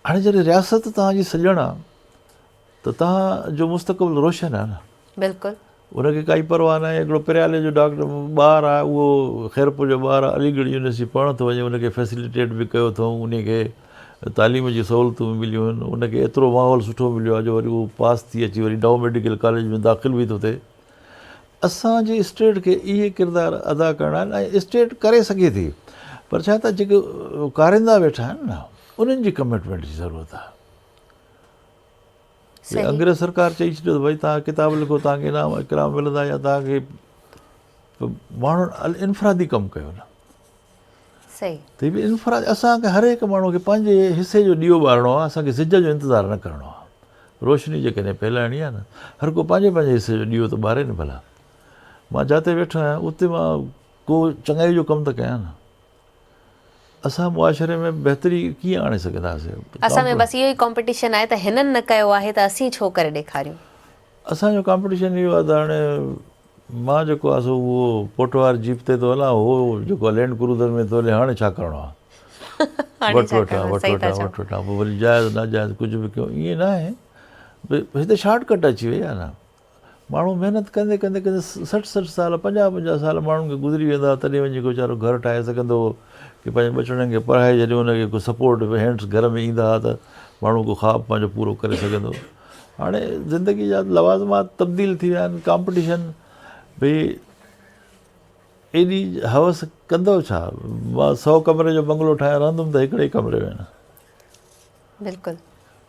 हाणे जॾहिं रियासत तव्हांजी सॼण आहे त तव्हांजो मुस्तक़बिल रोशन आहे न. बिल्कुलु. उनखे काई परवाह न आहे. हिकिड़ो परियाले जो डॉक्टर ॿारु आहे, उहो ख़ैरपुर जो ॿारु आहे, अलीगढ़ यूनिवर्सिटी पढ़ण थो वञे, उनखे फैसिलिटेट बि कयो अथऊं, उनखे तालीम जी सहूलियतूं मिलियूं आहिनि, उनखे एतिरो माहौल सुठो मिलियो आहे जो वरी उहो पास थी अची वरी नओं मेडिकल कॉलेज में दाख़िल बि थो थिए. असांजी स्टेट खे इहे किरदार अदा करणा आहिनि ऐं स्टेट करे सघे थी, पर छा त जेके कारींदा वेठा आहिनि न उन्हनि जी कमिटमेंट जी ज़रूरत आहे. अंग्रेज़ सरकार चई छॾियो त भई तव्हां किताब लिखो, तव्हांखे इनाम इकराम मिलंदा, या तव्हांखे माण्हुनि इनफ़रादी कमु कयो न. सही. त बि इनफ़राद असांखे हर हिकु माण्हू खे पंहिंजे हिसे जो ॾीओ ॿारणो आहे. असांखे सिज जो इंतज़ारु न करिणो आहे. रोशनी जेकॾहिं फैलाइणी आहे न, हर को पंहिंजे पंहिंजे हिसे जो ॾीओ त ॿारे न. भला मां जिते वेठो आहियां उते मां को चङाई जो कमु त कयां न. असां मुआशिरे में बहितरी कीअं आणे सघंदासीं? असां में बसि इहो ई कॉम्पिटिशन आहे त हिननि न कयो आहे त असीं छो करे ॾेखारियूं. असांजो कॉम्पिटिशन इहो आहे त हाणे मां जेको आहे सो उहो पोटवार जीप ते थो हलां, उहो जेको आहे लैंड क्रूज़र में थो हले. हाणे छा करिणो आहे? वठि वठां पोइ वरी जाइज़ नाजाइज़ कुझु बि कयूं, ईअं न आहे. हिते शॉर्टकट अची वई आहे न. माण्हू महिनत कंदे कंदे कंदे 60-60 साल 50-50 साल माण्हुनि खे गुज़री वेंदा, तॾहिं वञी को वीचारो घर ठाहे सघंदो हो की पंहिंजे बचड़नि खे पढ़ाए, जॾहिं हुनखे को सपोर्ट हैंड्स घर में ईंदा हुआ त माण्हू को ख़्वाबु पंहिंजो पूरो करे सघंदो. हाणे ज़िंदगी जा लवाज़मात तब्दील थी विया आहिनि. कॉम्पिटिशन भई एॾी हवस कंदो छा? मां 100 कमरे जो बंगलो ठाहे रहंदुमि त हिकिड़े ई कमरे में न. बिल्कुलु.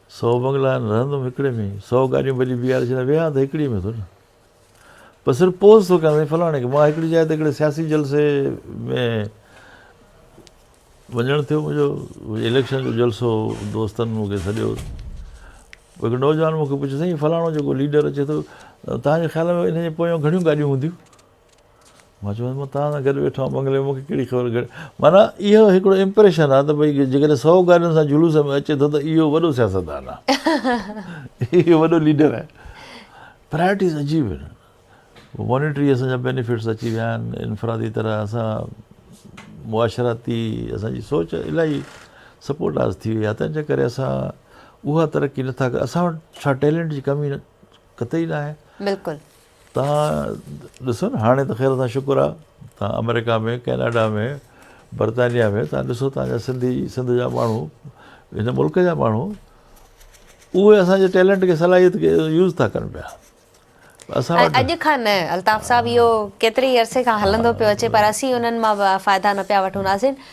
100 बंगला आहिनि, रहंदुमि हिकिड़े में. 100 गाॾियूं भली बीहारे छॾियां, वेहा त हिकिड़ी में थो न. पर सिर्फ़ु पोज़ थो कयां फलाणे खे. मां हिकिड़ी जाइ ते हिकिड़े सियासी जलसे में वञणु थियो, मुंहिंजो इलेक्शन जो जलसो, दोस्तनि मूंखे सॼो. हिकिड़ो नौजवान मूंखे पुछियो, साईं फलाणो जेको लीडर अचे थो, तव्हांजे ख़्याल में हिन जे पोयां घणियूं गाॾियूं हूंदियूं? मां चयो मां तव्हां सां गॾु वेठो आहियां बंगले में, मूंखे कहिड़ी ख़बर. माना इहो हिकिड़ो इम्प्रेशन आहे त भई जेकॾहिं 100 गाॾियुनि सां जुलूस में अचे थो त इहो वॾो सियासतदान आहे, इहो वॾो लीडर आहे. प्रायोरिटीज़ अजीब आहिनि. मॉनिटरी असांजा बेनिफिट्स अची विया आहिनि. इनफ़रादी तरह असां मुआशराती असांजी सोच इलाही सपोर्टाज़ थी वई आहे. तंहिंजे करे असां उहा तरक़ी नथा कयूं. असां वटि छा टैलेंट जी कमी कतई न आहे. बिल्कुलु. तव्हां ॾिसो न, हाणे त ख़ैर सां शुक्र आहे, तव्हां अमेरिका में, कैनेडा में, बर्तानिया में तव्हां ॾिसो, तव्हांजा सिंध जा माण्हू, हिन मुल्क जा माण्हू, उहे असांजे टैलेंट खे, सलाहियत खे यूज़ था कनि पिया. असां अॼु खां न अल्ताफ़ साहिबु, इहो केतिरे ई अरसे खां हलंदो पियो अचे, पर असीं उन्हनि मां फ़ाइदा न पिया वठूं. नाज़रीन,